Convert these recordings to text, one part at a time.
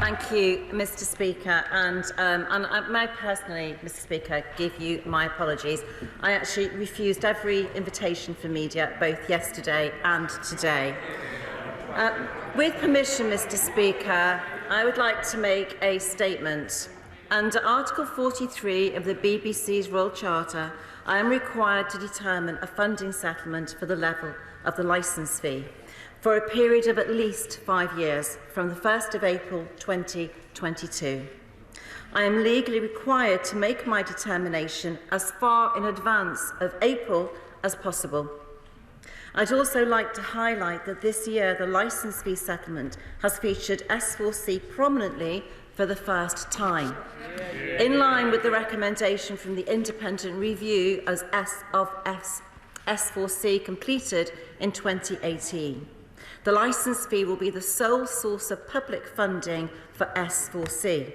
Thank you, Mr Speaker. And may I personally, Mr Speaker, give you my apologies. I actually refused every invitation for media, both yesterday and today. With permission, Mr Speaker, I would like to make a statement. Under Article 43 of the BBC's Royal Charter, I am required to determine a funding settlement for the level of the licence fee for a period of at least 5 years, from the 1st of April 2022. I am legally required to make my determination as far in advance of April as possible. I'd also like to highlight that this year the licence fee settlement has featured S4C prominently for the first time, in line with the recommendation from the independent review as S4C completed in 2018. The licence fee will be the sole source of public funding for S4C.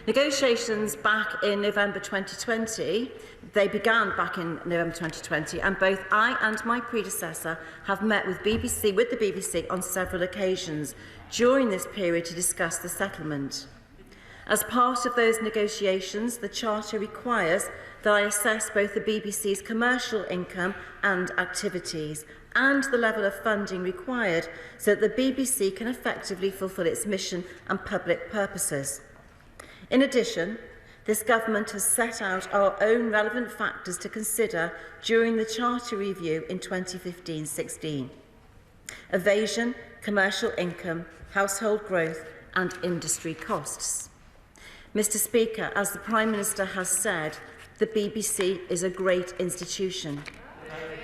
Negotiations back in November 2020, they began back in November 2020, and both I and my predecessor have met with the BBC on several occasions during this period to discuss the settlement. As part of those negotiations, the Charter requires that I assess both the BBC's commercial income and activities and the level of funding required so that the BBC can effectively fulfil its mission and public purposes. In addition, this government has set out our own relevant factors to consider during the Charter review in 2015-16. Evasion, commercial income, household growth and industry costs. Mr Speaker, as the Prime Minister has said, the BBC is a great institution.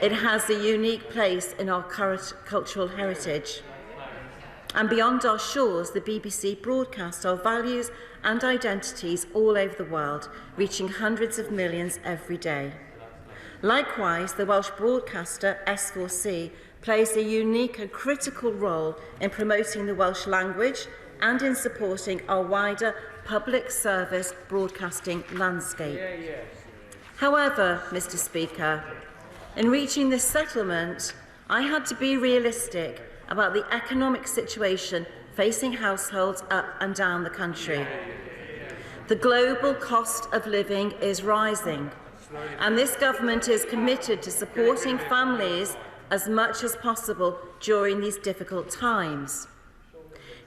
It has a unique place in our current cultural heritage. And beyond our shores, the BBC broadcasts our values and identities all over the world, reaching hundreds of millions every day. Likewise, the Welsh broadcaster S4C plays a unique and critical role in promoting the Welsh language and in supporting our wider public service broadcasting landscape. However, Mr Speaker, in reaching this settlement, I had to be realistic about the economic situation facing households up and down the country. The global cost of living is rising, and this government is committed to supporting families as much as possible during these difficult times.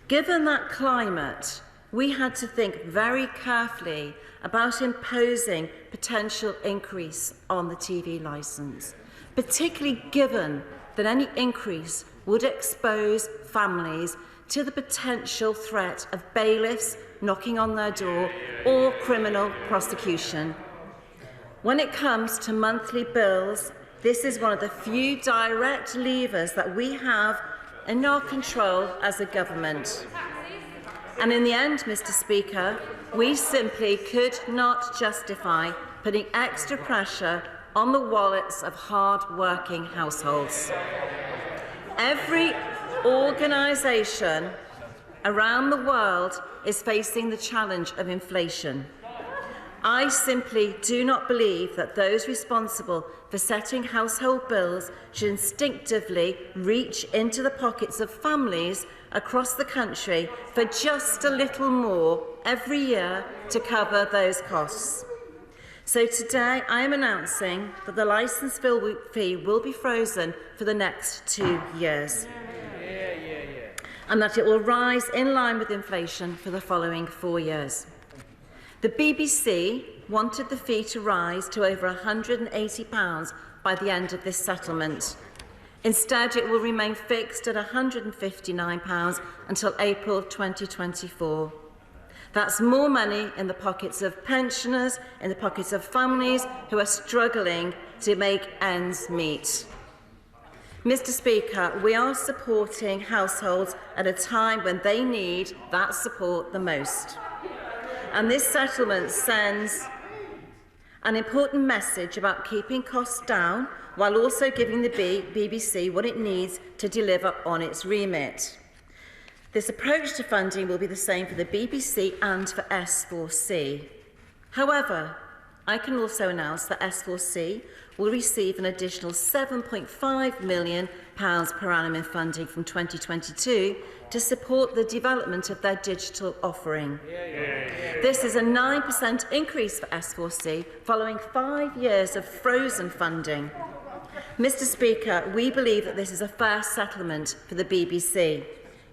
Given that climate, we had to think very carefully about imposing potential increase on the TV licence, particularly given that any increase would expose families to the potential threat of bailiffs knocking on their door or criminal prosecution. When it comes to monthly bills, this is one of the few direct levers that we have in our control as a government. And in the end, Mr Speaker, we simply could not justify putting extra pressure on the wallets of hard-working households. Every organisation around the world is facing the challenge of inflation. I simply do not believe that those responsible for setting household bills should instinctively reach into the pockets of families across the country for just a little more every year to cover those costs. So today I am announcing that the licence fee will be frozen for the next 2 years, and that it will rise in line with inflation for the following 4 years. The BBC wanted the fee to rise to over £180 by the end of this settlement. Instead, it will remain fixed at £159 until April 2024. That's more money in the pockets of pensioners, in the pockets of families who are struggling to make ends meet. Mr Speaker, we are supporting households at a time when they need that support the most. And this settlement sends an important message about keeping costs down while also giving the BBC what it needs to deliver on its remit. This approach to funding will be the same for the BBC and for S4C. However, I can also announce that S4C will receive an additional £7.5 million per annum in funding from 2022 to support the development of their digital offering. This is a 9% increase for S4C following 5 years of frozen funding. Mr. Speaker, we believe that this is a fair settlement for the BBC.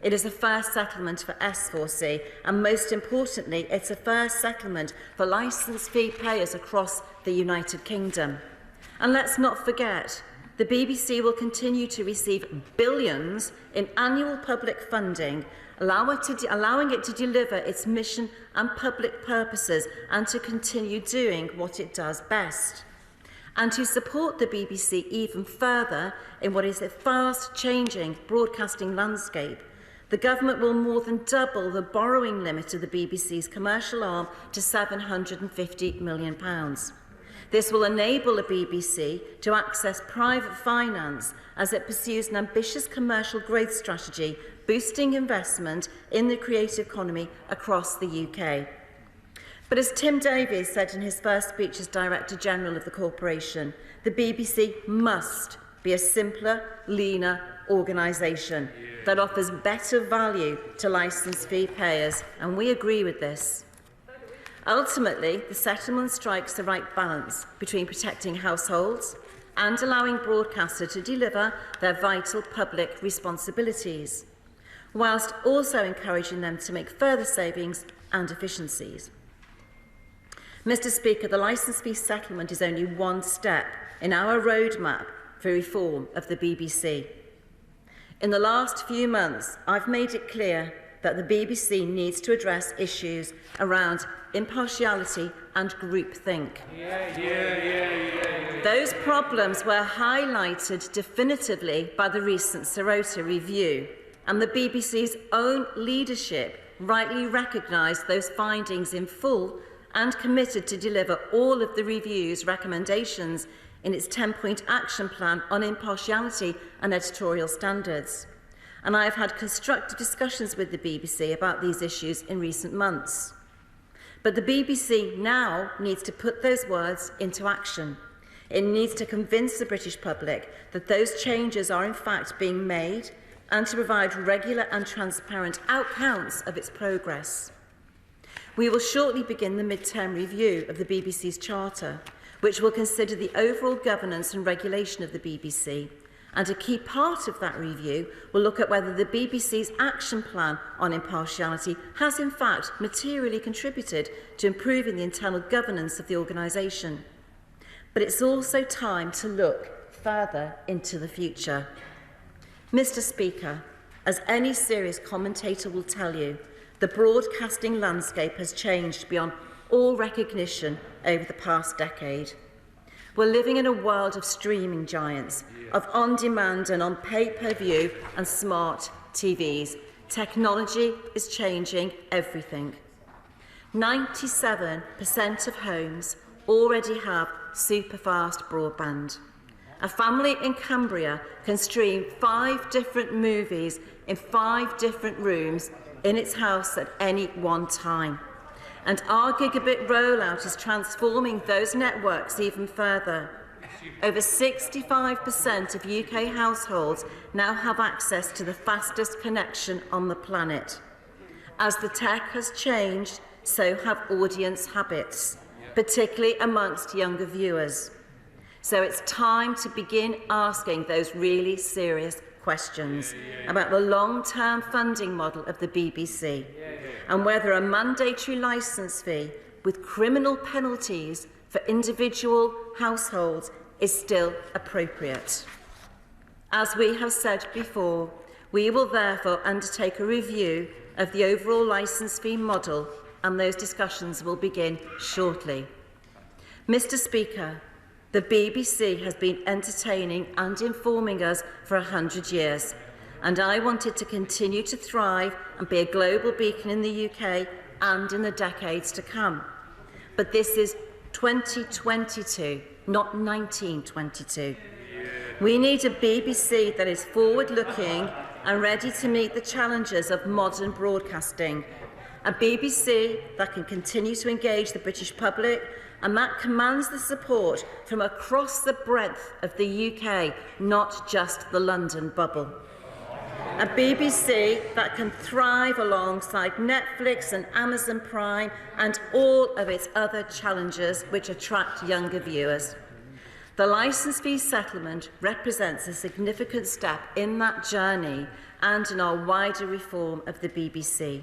It is a fair settlement for S4C, and most importantly, it's a fair settlement for licence fee payers across the United Kingdom. And let's not forget, the BBC will continue to receive billions in annual public funding, allowing it to deliver its mission and public purposes and to continue doing what it does best. And to support the BBC even further in what is a fast-changing broadcasting landscape, the government will more than double the borrowing limit of the BBC's commercial arm to £750 million. This will enable the BBC to access private finance as it pursues an ambitious commercial growth strategy, boosting investment in the creative economy across the UK. But as Tim Davies said in his first speech as Director General of the corporation, the BBC must be a simpler, leaner organisation that offers better value to licence fee payers, and we agree with this. Ultimately, the settlement strikes the right balance between protecting households and allowing broadcasters to deliver their vital public responsibilities, whilst also encouraging them to make further savings and efficiencies. Mr. Speaker, the licence fee settlement is only one step in our roadmap for reform of the BBC. In the last few months, I've made it clear that the BBC needs to address issues around impartiality and groupthink. Those problems were highlighted definitively by the recent Sirota review, and the BBC's own leadership rightly recognised those findings in full and committed to deliver all of the review's recommendations in its 10-point action plan on impartiality and editorial standards. And I have had constructive discussions with the BBC about these issues in recent months. But the BBC now needs to put those words into action. It needs to convince the British public that those changes are in fact being made and to provide regular and transparent accounts of its progress. We will shortly begin the mid-term review of the BBC's charter, which will consider the overall governance and regulation of the BBC, and a key part of that review will look at whether the BBC's action plan on impartiality has in fact materially contributed to improving the internal governance of the organisation. But it's also time to look further into the future. Mr. Speaker, as any serious commentator will tell you, the broadcasting landscape has changed beyond all recognition over the past decade. We're living in a world of streaming giants, of on-demand and on pay-per-view and smart TVs. Technology is changing everything. 97% of homes already have super-fast broadband. A family in Cumbria can stream 5 different movies in 5 different rooms in its house at any one time. And our gigabit rollout is transforming those networks even further. Over 65% of UK households now have access to the fastest connection on the planet. As the tech has changed, so have audience habits, particularly amongst younger viewers. So it's time to begin asking those really serious questions about the long-term funding model of the BBC and whether a mandatory licence fee with criminal penalties for individual households is still appropriate. As we have said before, we will therefore undertake a review of the overall licence fee model, and those discussions will begin shortly. Mr. Speaker, the BBC has been entertaining and informing us for 100 years, and I want it to continue to thrive and be a global beacon in the UK and in the decades to come. But this is 2022, not 1922. We need a BBC that is forward-looking and ready to meet the challenges of modern broadcasting. A BBC that can continue to engage the British public and that commands the support from across the breadth of the UK, not just the London bubble. A BBC that can thrive alongside Netflix and Amazon Prime and all of its other challengers which attract younger viewers. The licence fee settlement represents a significant step in that journey and in our wider reform of the BBC.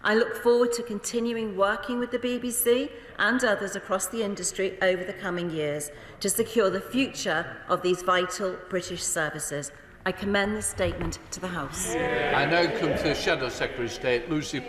I look forward to continuing working with the BBC and others across the industry over the coming years to secure the future of these vital British services. I commend this statement to the House. I now come to the Shadow Secretary of State, Lucy